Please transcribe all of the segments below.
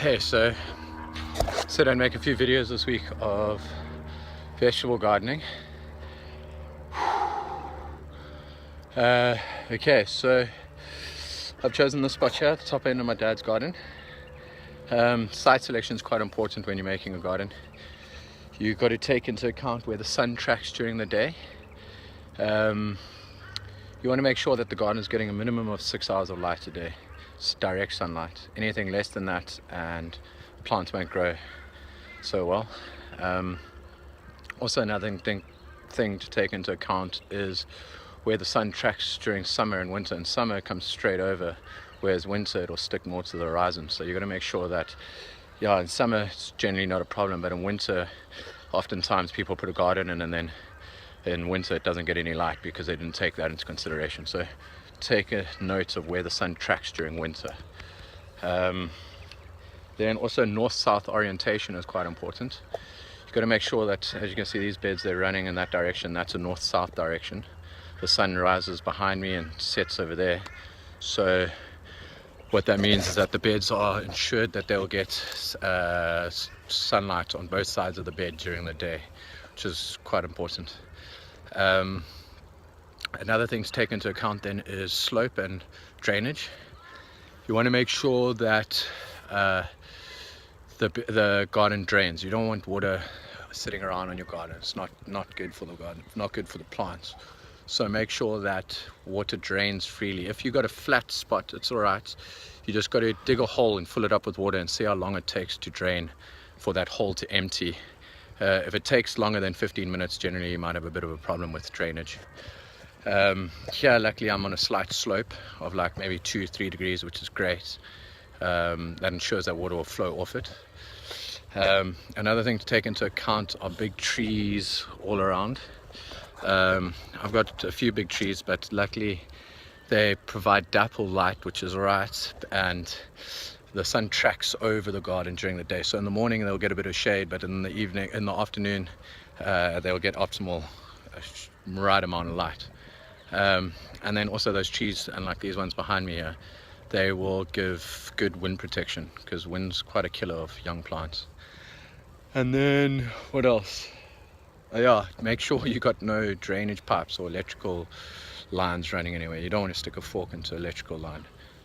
Okay, so said I'd make a few videos this week of vegetable gardening. Okay, so I've chosen this spot here at the top end of my dad's garden. Site selection is quite important when you're making a garden. You've got to take into account where the sun tracks during the day. You want to make sure that the garden is getting a minimum of 6 hours of light a day. It's direct sunlight. Anything less than that and plants won't grow so well. Also another thing to take into account is where the sun tracks during summer and winter. In summer it comes straight over, whereas winter it'll stick more to the horizon. So you've got to make sure that, yeah, in summer it's generally not a problem, but in winter oftentimes people put a garden in and then in winter it doesn't get any light because they didn't take that into consideration. So take a note of where the sun tracks during winter. Then also north-south orientation is quite important. You've got to make sure that, as you can see, these beds, they're running in that direction. That's a north-south direction. The sun rises behind me and sets over there. So what that means is that the beds are ensured that they'll get sunlight on both sides of the bed during the day, which is quite important. Another thing to take into account then is slope and drainage. You want to make sure that the garden drains. You don't want water sitting around on your garden. It's not good for the garden, not good for the plants. So make sure that water drains freely. If you've got a flat spot, it's all right. You just got to dig a hole and fill it up with water and see how long it takes to drain for that hole to empty. If it takes longer than 15 minutes, generally you might have a bit of a problem with drainage. Here luckily I'm on a slight slope of like maybe 2-3 degrees, which is great. That ensures that water will flow off it. Another thing to take into account are big trees all around. I've got a few big trees, but luckily they provide dapple light, which is alright, and the sun tracks over the garden during the day. So in the morning they'll get a bit of shade, but in the afternoon they'll get optimal right amount of light. And then also those trees, unlike these ones behind me here, they will give good wind protection because wind's quite a killer of young plants. And then what else? Yeah, make sure you got no drainage pipes or electrical lines running anywhere. You don't want to stick a fork into electrical line,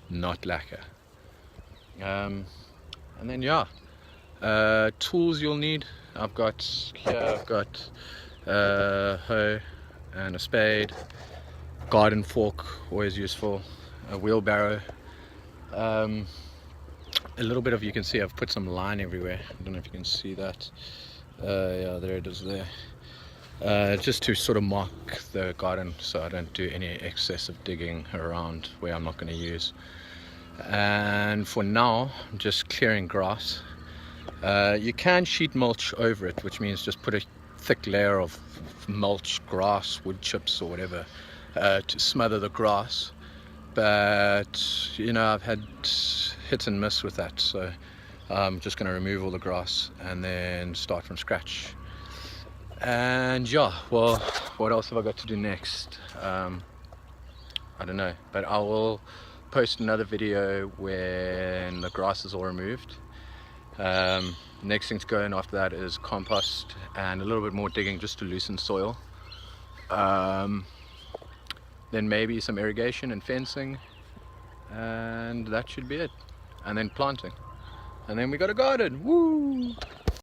not lacquer. And then yeah, tools you'll need. I've got a hoe and a spade, garden fork, always useful, a wheelbarrow, a little bit of, you can see I've put some line everywhere. I don't know if you can see that. Yeah, there it is there. Just to sort of mark the garden so I don't do any excessive digging around where I'm not going to use. And for now I'm just clearing grass. You can sheet mulch over it, which means just put a thick layer of mulch, grass, wood chips or whatever to smother the grass, but you know, I've had hit and miss with that, so I'm just going to remove all the grass and then start from scratch. And yeah, well, what else have I got to do next? I don't know, but I will post another video when the grass is all removed. Next thing to go in after that is compost and a little bit more digging just to loosen soil. Then maybe some irrigation and fencing, and that should be it. And then planting, and then we got a garden. Woo!